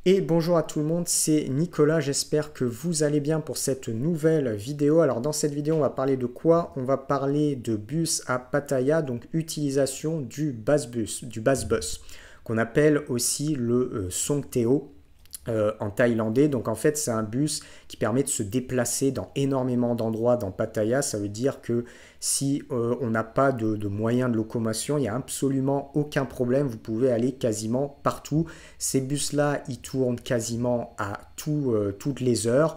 Et bonjour à tout le monde, c'est Nicolas, j'espère que vous allez bien pour cette nouvelle vidéo. Alors dans cette vidéo, on va parler de quoi? On va parler de bus à Pattaya, donc utilisation du bass bus, qu'on appelle aussi le Songteo en thaïlandais. Donc en fait, c'est un bus qui permet de se déplacer dans énormément d'endroits dans Pattaya. Ça veut dire que si on n'a pas de moyens de locomotion, il n'y a absolument aucun problème. Vous pouvez aller quasiment partout. Ces bus-là, ils tournent quasiment à toutes les heures.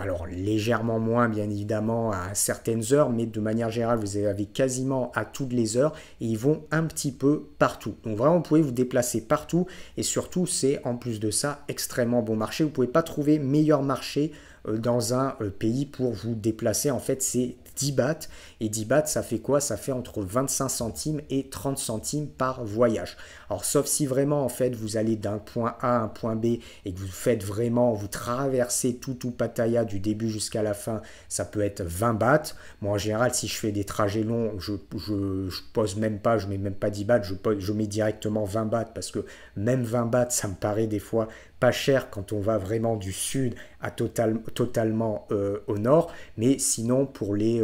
Alors légèrement moins bien évidemment à certaines heures, mais de manière générale vous avez quasiment à toutes les heures et ils vont un petit peu partout. Donc vraiment vous pouvez vous déplacer partout et surtout c'est en plus de ça extrêmement bon marché. Vous ne pouvez pas trouver meilleur marché dans un pays pour vous déplacer. En fait c'est 10 bahts et 10 bahts ça fait quoi? Ça fait entre 25 centimes et 30 centimes par voyage. Alors sauf si vraiment en fait vous allez d'un point A à un point B et que vous faites vraiment, vous traversez tout Pattaya du début jusqu'à la fin, ça peut être 20 bahts. Moi en général si je fais des trajets longs, je pose même pas, je mets même pas 10 bahts, je mets directement 20 bahts parce que même 20 bahts ça me paraît des fois pas cher quand on va vraiment du sud à totalement au nord, mais sinon pour les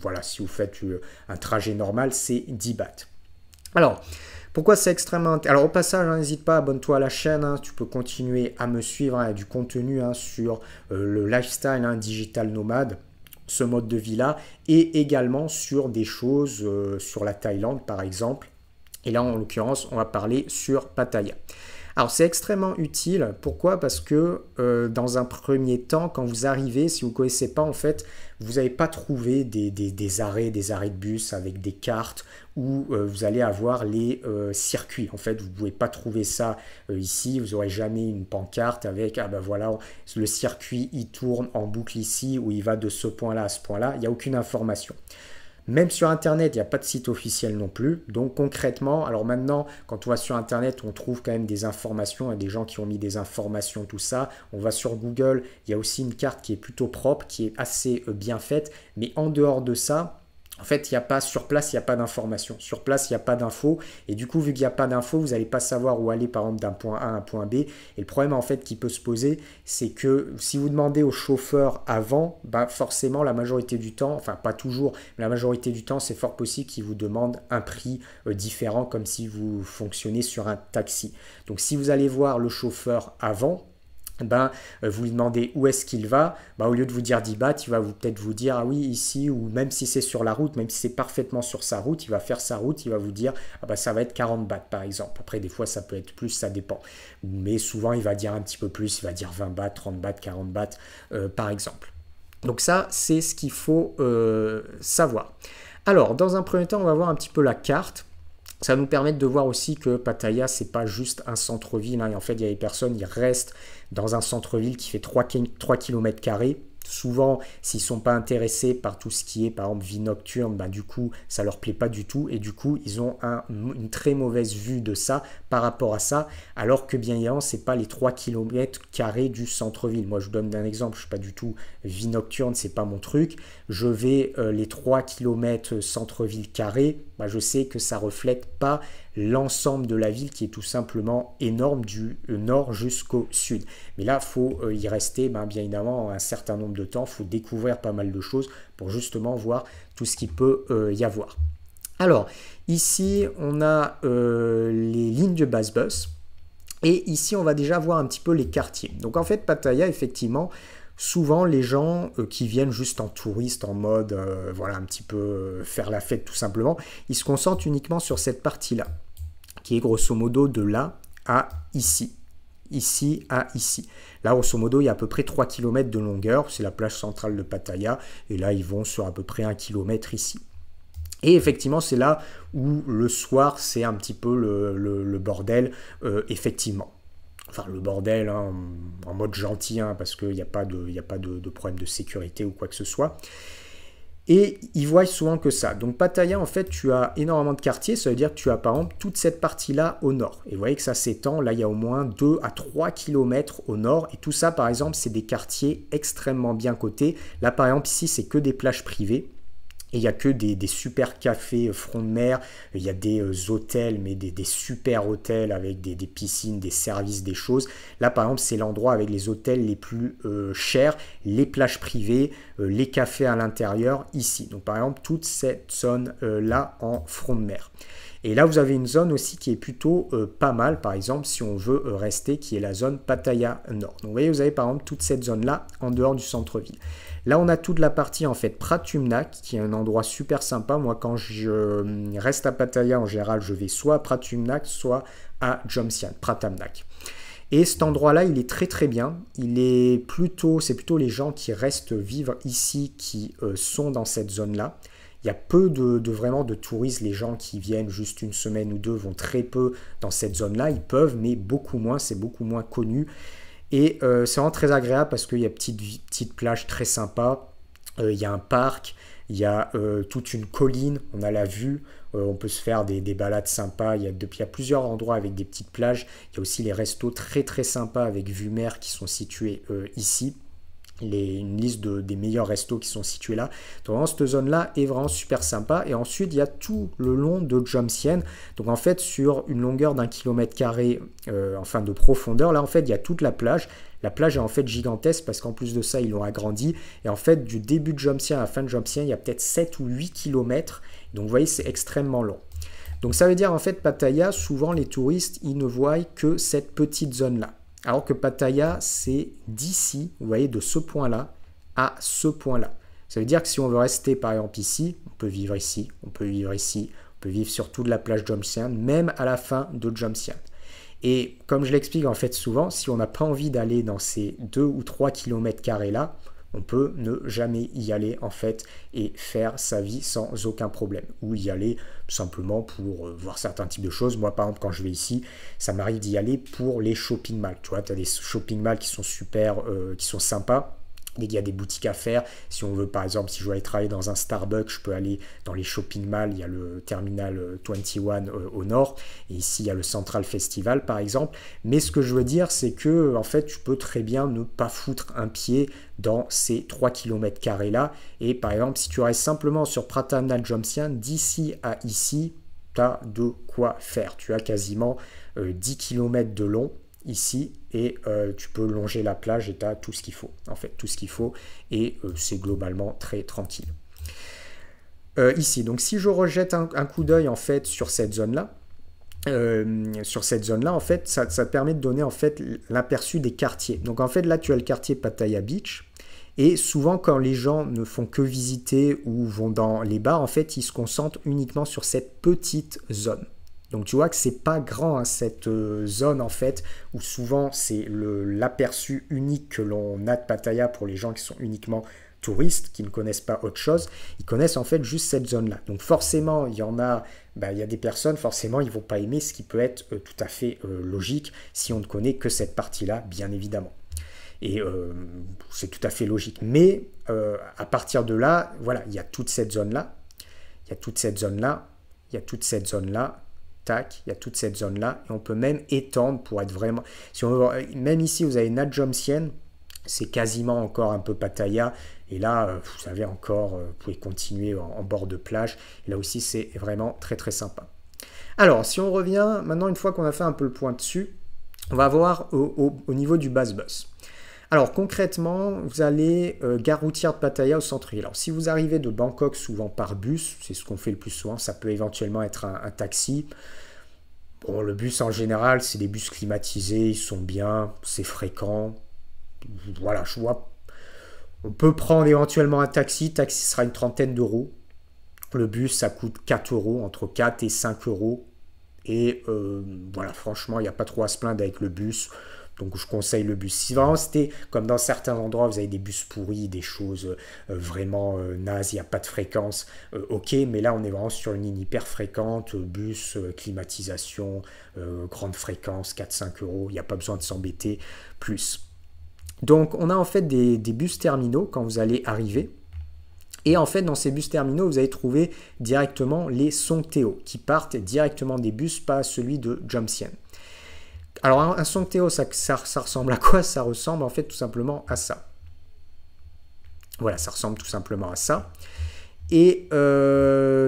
voilà, si vous faites un trajet normal c'est 10 bahts. Alors pourquoi c'est extrêmement intéressant? Alors au passage, n'hésite pas, abonne-toi à la chaîne, hein, tu peux continuer à me suivre, il y a du contenu sur le lifestyle digital nomade, ce mode de vie-là, et également sur des choses sur la Thaïlande par exemple. Et là en l'occurrence, on va parler sur Pattaya. Alors c'est extrêmement utile, pourquoi? Parce que dans un premier temps, quand vous arrivez, si vous ne connaissez pas en fait, vous n'allez pas trouver des arrêts de bus avec des cartes où vous allez avoir les circuits. En fait, vous ne pouvez pas trouver ça ici, vous n'aurez jamais une pancarte avec, ah ben voilà, le circuit il tourne en boucle ici, ou il va de ce point-là à ce point-là, il n'y a aucune information. Même sur Internet, il n'y a pas de site officiel non plus. Donc concrètement, alors maintenant, quand on va sur Internet, on trouve quand même des informations, il y a des gens qui ont mis des informations, tout ça. On va sur Google, il y a aussi une carte qui est plutôt propre, qui est assez bien faite. Mais en dehors de ça, en fait, il n'y a pas, sur place, il n'y a pas d'information. Sur place, il n'y a pas d'infos. Et du coup, vu qu'il n'y a pas d'infos, vous n'allez pas savoir où aller, par exemple, d'un point A à un point B. Et le problème, en fait, qui peut se poser, c'est que si vous demandez au chauffeur avant, bah forcément, la majorité du temps, enfin, pas toujours, mais la majorité du temps, c'est fort possible qu'il vous demande un prix différent, comme si vous fonctionnez sur un taxi. Donc, si vous allez voir le chauffeur avant, vous lui demandez où est-ce qu'il va, au lieu de vous dire 10 bahts, il va peut-être vous dire ah oui ici, ou même si c'est sur la route, même si c'est parfaitement sur sa route, il va faire sa route, il va vous dire ah ça va être 40 bahts par exemple. Après des fois ça peut être plus, ça dépend. Mais souvent il va dire un petit peu plus, il va dire 20 bahts, 30 bahts, 40 bahts par exemple. Donc ça c'est ce qu'il faut savoir. Alors dans un premier temps on va voir un petit peu la carte. Ça va nous permettre de voir aussi que Pattaya, c'est pas juste un centre-ville. Et en fait, il y a des personnes, ils restent dans un centre-ville qui fait 3 km². Souvent, s'ils ne sont pas intéressés par tout ce qui est, par exemple, vie nocturne, du coup, ça ne leur plaît pas du tout. Et du coup, ils ont une très mauvaise vue de ça par rapport à ça. Alors que bien évidemment, ce n'est pas les 3 km² du centre-ville. Moi, je vous donne un exemple. Je ne suis pas du tout vie nocturne, ce n'est pas mon truc. Je vais les 3 km centre-ville carré. Je sais que ça ne reflète pas l'ensemble de la ville qui est tout simplement énorme du nord jusqu'au sud. Mais là, il faut y rester bien évidemment un certain nombre de temps. Il faut découvrir pas mal de choses pour justement voir tout ce qu'il peut y avoir. Alors, ici, on a les lignes de bass bus. Et ici, on va déjà voir un petit peu les quartiers. Donc en fait, Pattaya, effectivement, souvent les gens qui viennent juste en touriste, en mode voilà un petit peu faire la fête tout simplement, ils se concentrent uniquement sur cette partie-là, qui est grosso modo de là à ici. Ici à ici. Là, grosso modo, il y a à peu près 3 km de longueur, c'est la plage centrale de Pattaya, et là, ils vont sur à peu près 1 km ici. Et effectivement, c'est là où le soir, c'est un petit peu le bordel, effectivement. Enfin, le bordel, en mode gentil, parce qu'il n'y a pas de problème de sécurité ou quoi que ce soit. Et ils voient souvent que ça. Donc Pattaya, en fait, tu as énormément de quartiers. Ça veut dire que tu as, par exemple, toute cette partie-là au nord. Et vous voyez que ça s'étend. Là, il y a au moins 2 à 3 km au nord. Et tout ça, par exemple, c'est des quartiers extrêmement bien cotés. Là, par exemple, ici, c'est que des plages privées. Et il n'y a que des super cafés front de mer, il y a des hôtels, mais des super hôtels avec des piscines, des services, des choses. Là, par exemple, c'est l'endroit avec les hôtels les plus chers, les plages privées, les cafés à l'intérieur, ici. Donc, par exemple, toute cette zone-là en front de mer. Et là, vous avez une zone aussi qui est plutôt pas mal, par exemple, si on veut rester, qui est la zone Pattaya Nord. Donc, vous voyez, vous avez par exemple toute cette zone-là en dehors du centre-ville. Là, on a toute la partie en fait Pratumnak, qui est un endroit super sympa. Moi, quand je reste à Pattaya, en général, je vais soit à Pratumnak, soit à Jomtien, Pratamnak. Et cet endroit-là, il est très très bien. C'est plutôt les gens qui restent vivre ici qui sont dans cette zone-là. Il y a peu vraiment de touristes. Les gens qui viennent juste une semaine ou deux vont très peu dans cette zone-là. Ils peuvent, mais beaucoup moins. C'est beaucoup moins connu. Et c'est vraiment très agréable parce qu'il y a petite plage très sympa. Il y a un parc, il y a toute une colline, on a la vue, on peut se faire des balades sympas. Il y a plusieurs endroits avec des petites plages. Il y a aussi les restos très très sympas avec vue mer qui sont situés ici. Une liste des meilleurs restos qui sont situés là. Donc vraiment, cette zone-là est vraiment super sympa. Et ensuite, il y a tout le long de Jomtien. Donc en fait, sur une longueur d'1 km², enfin de profondeur, là en fait, il y a toute la plage. La plage est en fait gigantesque parce qu'en plus de ça, ils l'ont agrandi. Et en fait, du début de Jomtien à la fin de Jomtien, il y a peut-être 7 ou 8 km. Donc vous voyez, c'est extrêmement long. Donc ça veut dire en fait, Pattaya, souvent les touristes, ils ne voient que cette petite zone-là. Alors que Pattaya, c'est d'ici, vous voyez, de ce point-là à ce point-là. Ça veut dire que si on veut rester, par exemple, ici, on peut vivre ici, on peut vivre ici, on peut vivre sur toute la plage Jomtien, même à la fin de Jomtien. Et comme je l'explique en fait souvent, si on n'a pas envie d'aller dans ces 2 ou 3 km² là, on peut ne jamais y aller en fait et faire sa vie sans aucun problème. Ou y aller simplement pour voir certains types de choses. Moi par exemple quand je vais ici, ça m'arrive d'y aller pour les shopping malls. Tu vois, tu as des shopping malls qui sont super, qui sont sympas. Il y a des boutiques à faire. Si on veut, par exemple, si je veux aller travailler dans un Starbucks, je peux aller dans les shopping malls. Il y a le terminal 21 au nord. Et ici, il y a le Central Festival, par exemple. Mais ce que je veux dire, c'est que, en fait, tu peux très bien ne pas foutre un pied dans ces 3 km² là. Et par exemple, si tu restes simplement sur Pratamnak Jomtien, d'ici à ici, tu as de quoi faire. Tu as quasiment 10 km de long ici et tu peux longer la plage et tu as tout ce qu'il faut, en fait, tout ce qu'il faut et c'est globalement très tranquille. Ici, donc si je rejette un coup d'œil en fait sur cette zone-là, en fait, ça te permet de donner en fait l'aperçu des quartiers. Donc en fait, là, tu as le quartier Pattaya Beach. Et souvent, quand les gens ne font que visiter ou vont dans les bars, en fait, ils se concentrent uniquement sur cette petite zone. Donc tu vois que c'est pas grand hein, cette zone en fait où souvent c'est l'aperçu unique que l'on a de Pattaya pour les gens qui sont uniquement touristes, qui ne connaissent pas autre chose, ils connaissent en fait juste cette zone-là. Donc forcément il y a des personnes, forcément ils vont pas aimer, ce qui peut être tout à fait logique si on ne connaît que cette partie-là, bien évidemment. Et c'est tout à fait logique. Mais à partir de là, voilà, il y a toute cette zone-là, il y a toute cette zone-là, il y a toute cette zone-là. Tac, il y a toute cette zone-là. Et on peut même étendre pour être vraiment... Si on veut, même ici, vous avez Nad Jomtien, c'est quasiment encore un peu Pattaya. Et là, vous savez encore, vous pouvez continuer en bord de plage. Et là aussi, c'est vraiment très, très sympa. Alors, si on revient, maintenant, une fois qu'on a fait un peu le point dessus, on va voir au niveau du BuzzBus. Alors concrètement, vous allez gare routière de Pattaya au centre-ville. Alors si vous arrivez de Bangkok souvent par bus, c'est ce qu'on fait le plus souvent, ça peut éventuellement être un taxi. Bon, le bus en général, c'est des bus climatisés, ils sont bien, c'est fréquent. Voilà, je vois. On peut prendre éventuellement un taxi, taxi sera une trentaine d'euros. Le bus, ça coûte 4 euros, entre 4 et 5 euros. Et voilà, franchement, il n'y a pas trop à se plaindre avec le bus. Donc je conseille le bus. Si vraiment c'était comme dans certains endroits, vous avez des bus pourris, des choses vraiment nazes, il n'y a pas de fréquence, ok, mais là on est vraiment sur une ligne hyper fréquente, bus, climatisation, grande fréquence, 4-5 euros, il n'y a pas besoin de s'embêter plus. Donc on a en fait des bus terminaux quand vous allez arriver. Et en fait, dans ces bus terminaux, vous allez trouver directement les Songteo qui partent directement des bus, pas celui de Jomtien. Alors un Songteo, ça ressemble à quoi? Ça ressemble en fait tout simplement à ça. Voilà, ça ressemble tout simplement à ça. Et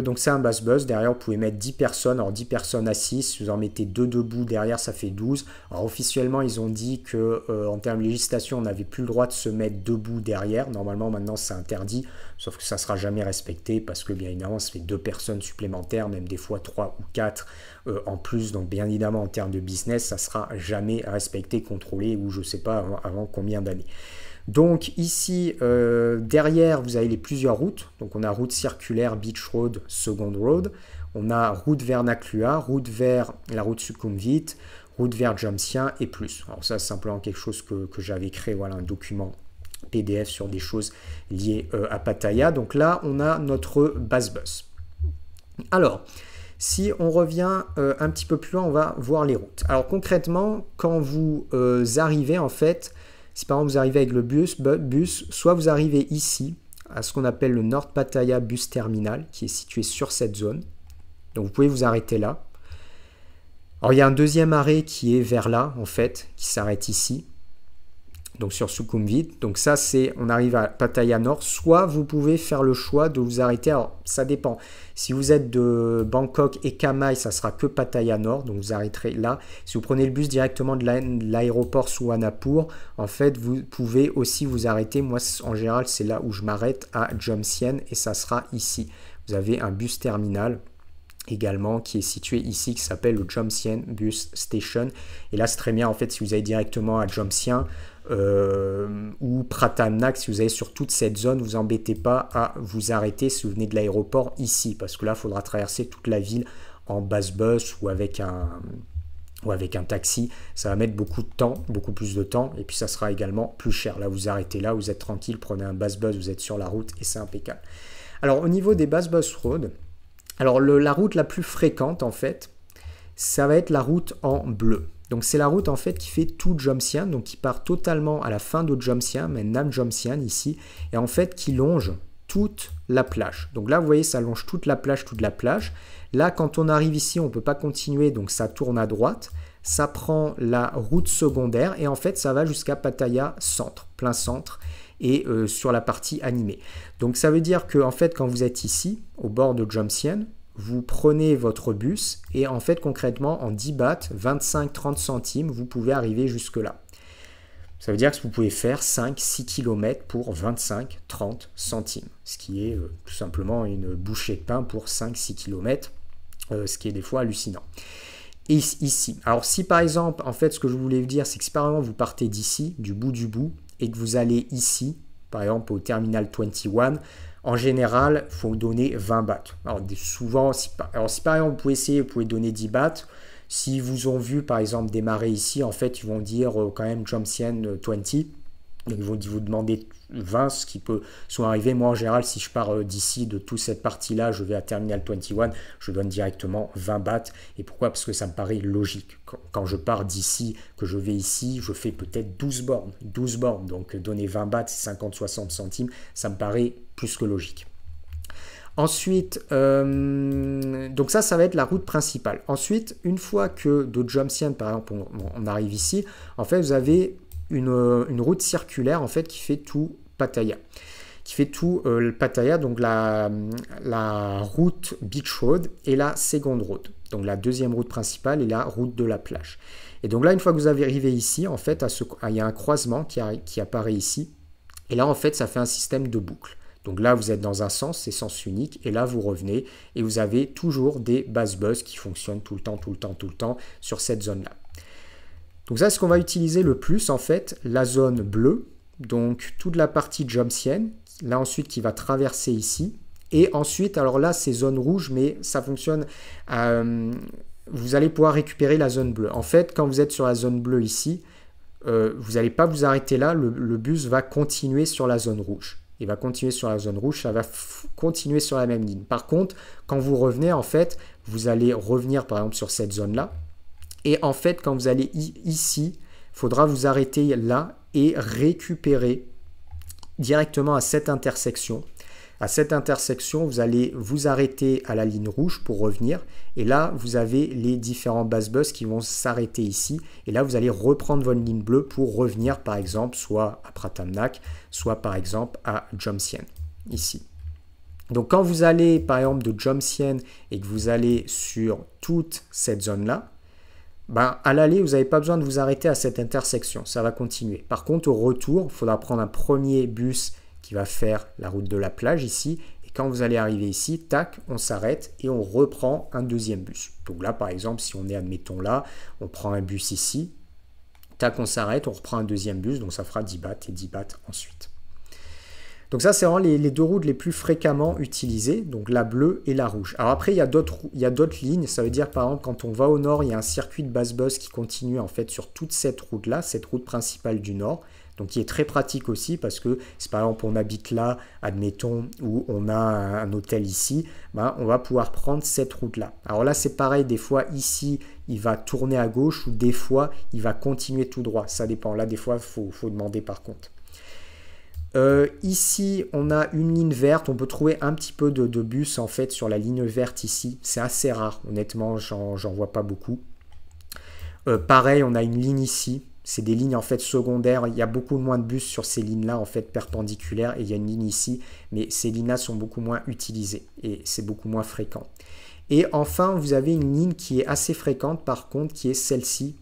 donc c'est un bass bus, derrière vous pouvez mettre 10 personnes, alors 10 personnes assises, si vous en mettez 2 debout derrière ça fait 12. Alors officiellement ils ont dit que en termes de législation on n'avait plus le droit de se mettre debout derrière, normalement maintenant c'est interdit, sauf que ça ne sera jamais respecté parce que bien évidemment ça fait 2 personnes supplémentaires, même des fois 3 ou 4 en plus, donc bien évidemment en termes de business ça ne sera jamais respecté, contrôlé ou je ne sais pas avant combien d'années. Donc ici, derrière, vous avez les plusieurs routes. Donc on a route circulaire, Beach Road, Second Road. On a route vers Naklua, route vers la route Sukhumvit, route vers Jomtien et plus. Alors ça, c'est simplement quelque chose que j'avais créé, voilà, un document PDF sur des choses liées à Pattaya. Donc là, on a notre bass bus. Alors, si on revient un petit peu plus loin, on va voir les routes. Alors concrètement, quand vous arrivez, en fait, si par exemple vous arrivez avec le bus, soit vous arrivez ici, à ce qu'on appelle le Nord Pattaya Bus Terminal, qui est situé sur cette zone. Donc vous pouvez vous arrêter là. Alors il y a un deuxième arrêt qui est vers là, en fait, qui s'arrête ici. Donc sur Sukhumvit. Donc ça, c'est, on arrive à Pattaya Nord. Soit vous pouvez faire le choix de vous arrêter. Alors ça dépend. Si vous êtes de Bangkok et Kamai, ça sera que Pattaya Nord. Donc vous arrêterez là. Si vous prenez le bus directement de l'aéroport Suvarnabhumi, en fait, vous pouvez aussi vous arrêter. Moi, en général, c'est là où je m'arrête à Jomtien et ça sera ici. Vous avez un bus terminal également qui est situé ici, qui s'appelle le Jomtien Bus Station. Et là, c'est très bien, en fait, si vous allez directement à Jomtien, ou Pratamnak, si vous allez sur toute cette zone, vous embêtez pas à vous arrêter si vous venez de l'aéroport ici, parce que là, il faudra traverser toute la ville en bass bus ou avec un taxi. Ça va mettre beaucoup de temps, beaucoup plus de temps, et puis ça sera également plus cher. Là, vous arrêtez là, vous êtes tranquille, prenez un bass bus, vous êtes sur la route et c'est impeccable. Alors, au niveau des bass bus road, alors la route la plus fréquente, en fait, ça va être la route en bleu. Donc c'est la route en fait qui fait tout Jomtien, donc qui part totalement à la fin de Jomtien, mais Nam Jomtien ici, et en fait qui longe toute la plage. Donc là vous voyez ça longe toute la plage, Là quand on arrive ici on ne peut pas continuer, donc ça tourne à droite, ça prend la route secondaire et en fait ça va jusqu'à Pattaya centre, plein centre, et sur la partie animée. Donc ça veut dire que en fait quand vous êtes ici, au bord de Jomtien, vous prenez votre bus et en fait concrètement en 10 bahts, 25-30 centimes, vous pouvez arriver jusque là. Ça veut dire que vous pouvez faire 5-6 km pour 25-30 centimes, ce qui est tout simplement une bouchée de pain pour 5-6 km, ce qui est des fois hallucinant. Et ici, alors si par exemple, en fait ce que je voulais vous dire, c'est que si par exemple vous partez d'ici, du bout, et que vous allez ici, par exemple au terminal 21, en général, il faut donner 20 bahts. Alors souvent, si par exemple vous pouvez essayer, vous pouvez donner 10 bahts. Si vous ont vu par exemple démarrer ici, en fait ils vont dire quand même Jomtien 20. Donc ils vont vous demander 20, ce qui peut soit arriver. Moi en général, si je pars d'ici, de toute cette partie-là, je vais à Terminal 21, je donne directement 20 bahts. Et pourquoi? Parce que ça me paraît logique. Quand je pars d'ici, que je vais ici, je fais peut-être 12 bornes. 12 bornes, donc donner 20 bahts, c'est 50-60 centimes, ça me paraît plus que logique. Ensuite, donc ça va être la route principale. Ensuite, une fois que de Jomtien, par exemple, on arrive ici, en fait, vous avez une route circulaire en fait qui fait tout Pattaya, Pattaya, donc la route Beach Road et la Second Road, donc la deuxième route principale et la route de la plage. Et donc là, une fois que vous avez arrivé ici, en fait, il y a un croisement qui apparaît ici, et là en fait, ça fait un système de boucle. Donc là, vous êtes dans un sens, c'est sens unique, et là, vous revenez, et vous avez toujours des bass bus qui fonctionnent tout le temps sur cette zone-là. Donc ça, c'est ce qu'on va utiliser le plus, en fait, la zone bleue, donc toute la partie Jomtien, là ensuite qui va traverser ici, et ensuite, alors là, c'est zone rouge, mais ça fonctionne, vous allez pouvoir récupérer la zone bleue. En fait, quand vous êtes sur la zone bleue ici, vous n'allez pas vous arrêter là, le bus va continuer sur la zone rouge. Il va continuer sur la zone rouge, ça va continuer sur la même ligne. Par contre, quand vous revenez, en fait, vous allez revenir par exemple sur cette zone-là. Et en fait, quand vous allez ici, il faudra vous arrêter là et récupérer directement à cette intersection. À cette intersection, vous allez vous arrêter à la ligne rouge pour revenir. Et là, vous avez les différents bass bus qui vont s'arrêter ici. Et là, vous allez reprendre votre ligne bleue pour revenir, par exemple, soit à Pratamnak, soit par exemple à Jomtien, ici. Donc quand vous allez par exemple de Jomtien et que vous allez sur toute cette zone-là, ben, à l'aller, vous n'avez pas besoin de vous arrêter à cette intersection, ça va continuer. Par contre, au retour, il faudra prendre un premier bus qui va faire la route de la plage ici. Et quand vous allez arriver ici, tac, on s'arrête et on reprend un deuxième bus. Donc là, par exemple, si on est, admettons là, on prend un bus ici, tac, on s'arrête, on reprend un deuxième bus, donc ça fera 10 bahts et 10 bahts ensuite. Donc ça, c'est vraiment les deux routes les plus fréquemment utilisées, donc la bleue et la rouge. Alors après, il y a d'autres lignes, ça veut dire par exemple, quand on va au nord, il y a un circuit de basse-bus qui continue en fait sur toute cette route-là, cette route principale du nord, donc qui est très pratique aussi parce que si par exemple on habite là, admettons, où on a un hôtel ici, ben, on va pouvoir prendre cette route-là. Alors là, c'est pareil, des fois ici, il va tourner à gauche ou des fois, il va continuer tout droit, ça dépend. Là, des fois, il faut demander par contre. Ici, on a une ligne verte. On peut trouver un petit peu de bus en fait sur la ligne verte ici. C'est assez rare, honnêtement, j'en vois pas beaucoup. Pareil, on a une ligne ici. C'est des lignes en fait secondaires. Il y a beaucoup moins de bus sur ces lignes-là en fait perpendiculaires. Et il y a une ligne ici, mais ces lignes-là sont beaucoup moins utilisées et c'est beaucoup moins fréquent. Et enfin, vous avez une ligne qui est assez fréquente par contre, qui est celle-ci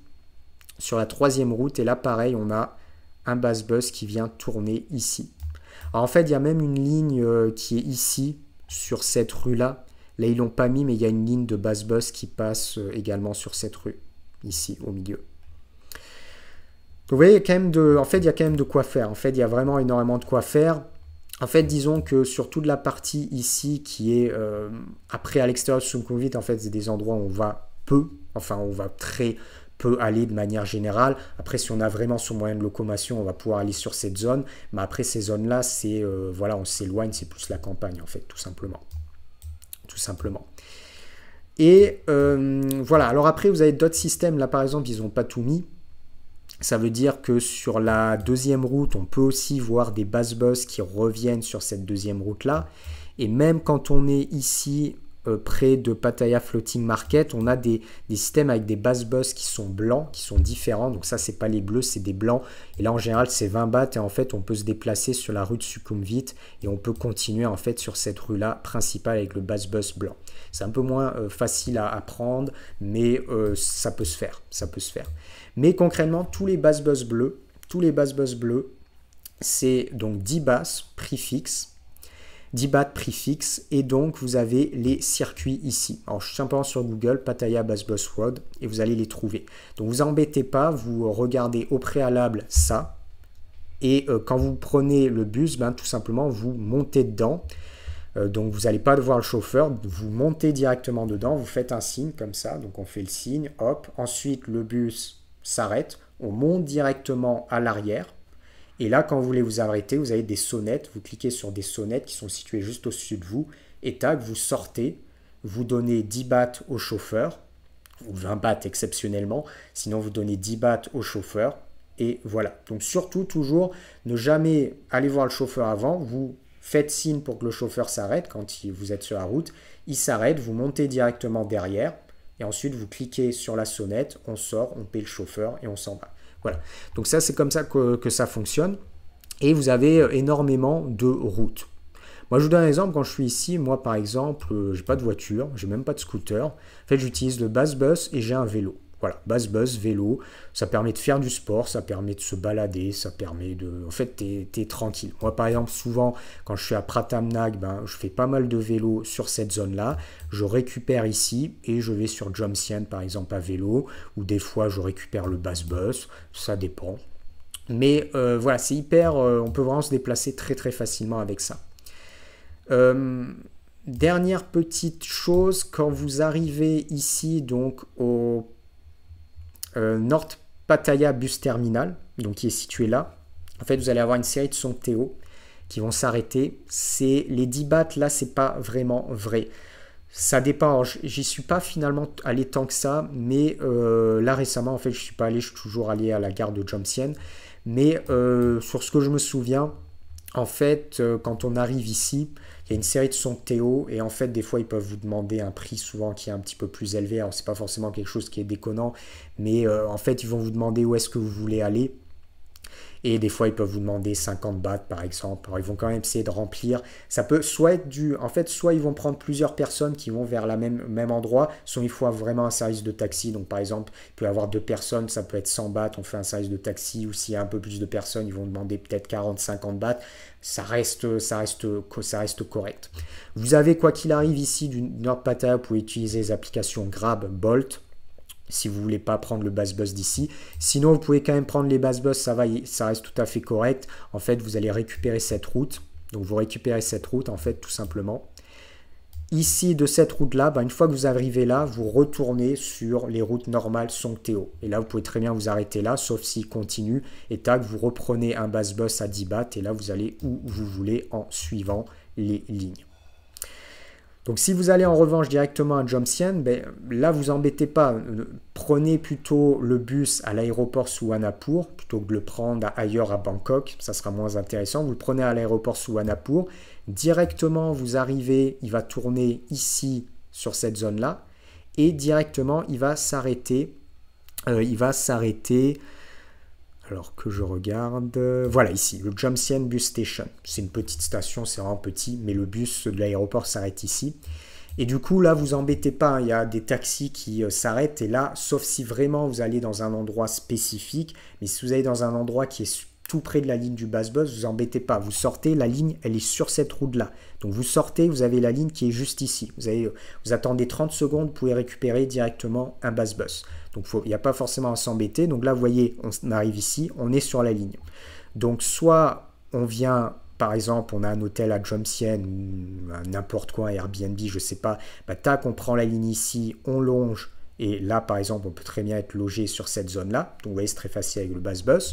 sur la 3e route. Et là, pareil, on a un basse-bus qui vient tourner ici. Alors en fait, il y a même une ligne qui est ici, sur cette rue-là. Là, ils l'ont pas mis, mais il y a une ligne de basse-bus qui passe également sur cette rue, ici, au milieu. Donc, vous voyez, il y a quand même de quoi faire. En fait, il y a vraiment énormément de quoi faire. En fait, disons que sur toute la partie ici, qui est après à l'extérieur de Sukhumvit, en fait, c'est des endroits où on va peu, enfin, on va très peut aller de manière générale. Après, si on a vraiment son moyen de locomotion, on va pouvoir aller sur cette zone. Mais après, ces zones-là, c'est voilà, on s'éloigne, c'est plus la campagne, en fait, tout simplement. Tout simplement. Et voilà. Alors après, vous avez d'autres systèmes. Là, par exemple, ils n'ont pas tout mis. Ça veut dire que sur la 2e route, on peut aussi voir des basse-bus qui reviennent sur cette 2e route-là. Et même quand on est ici près de Pattaya Floating Market, on a des systèmes avec des basse-bus qui sont blancs, qui sont différents. Donc ça, c'est pas les bleus, c'est des blancs. Et là, en général, c'est 20 bahts. Et en fait, on peut se déplacer sur la rue de Sukhumvit et on peut continuer en fait sur cette rue-là principale avec le basse-bus blanc. C'est un peu moins facile à prendre, mais ça peut se faire. Ça peut se faire. Mais concrètement, tous les basse-bus bleus, c'est donc 10 bahts prix fixe. 10 bahts prix fixe et donc vous avez les circuits ici. Alors je suis simplement sur Google, Pattaya Basse-Bus Road et vous allez les trouver. Donc vous embêtez pas, vous regardez au préalable ça et quand vous prenez le bus, ben, tout simplement vous montez dedans. Donc vous n'allez pas devoir le chauffeur, vous montez directement dedans, vous faites un signe comme ça, donc on fait le signe, hop, ensuite le bus s'arrête, on monte directement à l'arrière. Et là, quand vous voulez vous arrêter, vous avez des sonnettes. Vous cliquez sur des sonnettes qui sont situées juste au-dessus de vous. Et tac, vous sortez. Vous donnez 10 bahts au chauffeur. Ou 20 bahts exceptionnellement. Sinon, vous donnez 10 bahts au chauffeur. Et voilà. Donc surtout, toujours, ne jamais aller voir le chauffeur avant. Vous faites signe pour que le chauffeur s'arrête quand vous êtes sur la route. Il s'arrête. Vous montez directement derrière. Et ensuite, vous cliquez sur la sonnette. On sort, on paie le chauffeur et on s'en va. Voilà, donc ça c'est comme ça que ça fonctionne et vous avez énormément de routes. Moi je vous donne un exemple, quand je suis ici, moi par exemple, j'ai pas de voiture, j'ai même pas de scooter, en fait j'utilise le basse-bus et j'ai un vélo. Voilà, basse-bus, vélo, ça permet de faire du sport, ça permet de se balader, ça permet de... En fait, t'es tranquille. Moi, par exemple, souvent, quand je suis à Pratamnag, ben, je fais pas mal de vélo sur cette zone-là. Je récupère ici et je vais sur Jomtien, par exemple, à vélo. Ou des fois, je récupère le basse-bus. Ça dépend. Mais voilà, c'est hyper... on peut vraiment se déplacer très, très facilement avec ça. Dernière petite chose, quand vous arrivez ici, donc, au... North Pattaya Bus Terminal, donc qui est situé là. En fait, vous allez avoir une série de Songteo qui vont s'arrêter. C'est les 10 bahts là, c'est pas vraiment vrai. Ça dépend. J'y suis pas finalement allé tant que ça, mais là récemment, en fait, je suis pas allé. Je suis toujours allé à la gare de Jomtien. Mais sur ce que je me souviens, en fait, quand on arrive ici, il y a une série de Songteo et en fait, des fois, ils peuvent vous demander un prix souvent qui est un petit peu plus élevé. Alors, c'est pas forcément quelque chose qui est déconnant, mais en fait, ils vont vous demander où est-ce que vous voulez aller. Et des fois, ils peuvent vous demander 50 bahts, par exemple. Alors, ils vont quand même essayer de remplir. Ça peut soit être en fait, soit ils vont prendre plusieurs personnes qui vont vers le même endroit, soit il faut vraiment un service de taxi. Donc, par exemple, il peut y avoir 2 personnes, ça peut être 100 bahts, on fait un service de taxi. Ou s'il y a un peu plus de personnes, ils vont demander peut-être 40, 50 bahts. Ça reste correct. Vous avez, quoi qu'il arrive, ici, du Nord Pattaya, vous pouvez utiliser les applications Grab, Bolt, si vous voulez pas prendre le BassBus d'ici. Sinon, vous pouvez quand même prendre les BassBus, ça reste tout à fait correct. En fait, vous allez récupérer cette route. Donc, vous récupérez cette route, en fait, tout simplement. Ici, de cette route-là, une fois que vous arrivez là, vous retournez sur les routes normales Songteo. Et là, vous pouvez très bien vous arrêter là, sauf s'il continue. Et tac, vous reprenez un BassBus à 10 bahts. Et là, vous allez où vous voulez en suivant les lignes. Donc si vous allez en revanche directement à Jomtien, là vous embêtez pas, prenez plutôt le bus à l'aéroport Suvarnabhumi plutôt que de le prendre ailleurs à Bangkok, ça sera moins intéressant. Vous le prenez à l'aéroport Suvarnabhumi, directement vous arrivez, il va tourner ici sur cette zone là et directement il va s'arrêter, alors que je regarde, voilà ici, le Jomtien Bus Station. C'est une petite station, c'est vraiment petit, mais le bus de l'aéroport s'arrête ici. Et du coup, là, vous embêtez pas, il y a des taxis qui s'arrêtent. Et là, sauf si vraiment vous allez dans un endroit spécifique, mais si vous allez dans un endroit qui est tout près de la ligne du BassBus, vous embêtez pas. Vous sortez, la ligne, elle est sur cette route-là. Donc vous sortez, vous avez la ligne qui est juste ici. Vous attendez 30 secondes, vous pouvez récupérer directement un BassBus. Donc il n'y a pas forcément à s'embêter. Donc là, vous voyez, on arrive ici, on est sur la ligne. Donc soit on vient, par exemple, on a un hôtel à Jomtien, n'importe quoi, un Airbnb, je sais pas. Tac, on prend la ligne ici, on longe. Et là, par exemple, on peut très bien être logé sur cette zone-là. Donc vous voyez, c'est très facile avec le BassBus.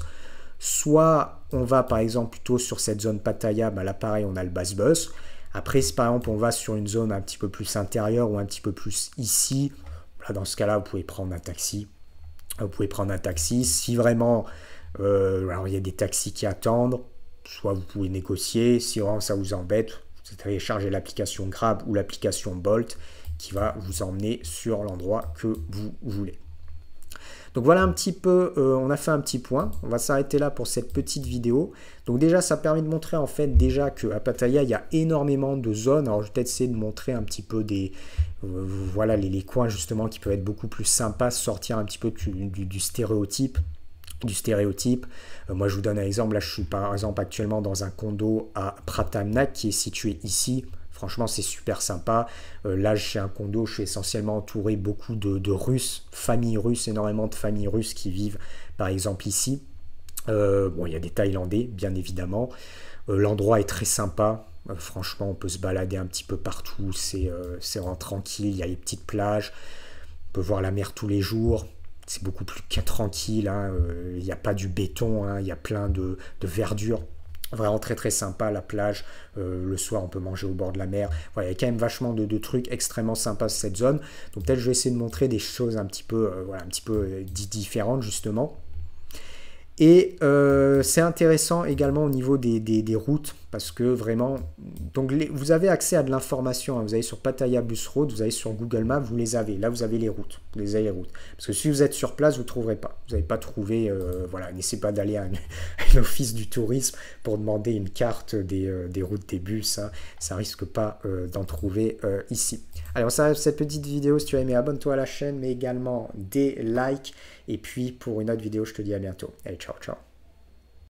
Soit on va par exemple plutôt sur cette zone Pattaya, là pareil on a le BassBus. Après si par exemple on va sur une zone un petit peu plus intérieure ou un petit peu plus ici, là, dans ce cas-là vous pouvez prendre un taxi. Si vraiment alors il y a des taxis qui attendent, soit vous pouvez négocier. Si vraiment ça vous embête, vous téléchargez l'application Grab ou l'application Bolt qui va vous emmener sur l'endroit que vous voulez. Donc voilà un petit peu, on a fait un petit point. On va s'arrêter là pour cette petite vidéo. Donc déjà, ça permet de montrer en fait déjà qu'à Pattaya, il y a énormément de zones. Alors je vais peut-être essayer de montrer un petit peu voilà les coins justement qui peuvent être beaucoup plus sympas, sortir un petit peu du stéréotype. Moi je vous donne un exemple. Là, je suis par exemple actuellement dans un condo à Pratamnak qui est situé ici. Franchement, c'est super sympa. Là, j'ai un condo, je suis essentiellement entouré beaucoup de Russes, familles russes, énormément de familles russes qui vivent, par exemple, ici. Bon, il y a des Thaïlandais, bien évidemment. L'endroit est très sympa. Franchement, on peut se balader un petit peu partout. C'est vraiment tranquille. Il y a les petites plages. On peut voir la mer tous les jours. C'est beaucoup plus tranquille. Il n'y a pas du béton. Il y a plein de verdure. Vraiment très très sympa la plage, le soir on peut manger au bord de la mer, voilà, il y a quand même vachement de trucs extrêmement sympas sur cette zone, donc peut-être je vais essayer de montrer des choses un petit peu, différentes justement. Et c'est intéressant également au niveau des routes, parce que vraiment, donc vous avez accès à de l'information, vous allez sur Pattaya Bus Road, vous allez sur Google Maps, vous les avez, là vous avez les routes, parce que si vous êtes sur place, vous ne trouverez pas, vous n'allez pas trouver, voilà, n'essayez pas d'aller à un office du tourisme pour demander une carte des routes des bus, ça risque pas d'en trouver ici. Allez, on s'arrête cette petite vidéo, si tu as aimé, abonne-toi à la chaîne, mais également des likes. Et puis pour une autre vidéo, je te dis à bientôt. Allez, ciao, ciao.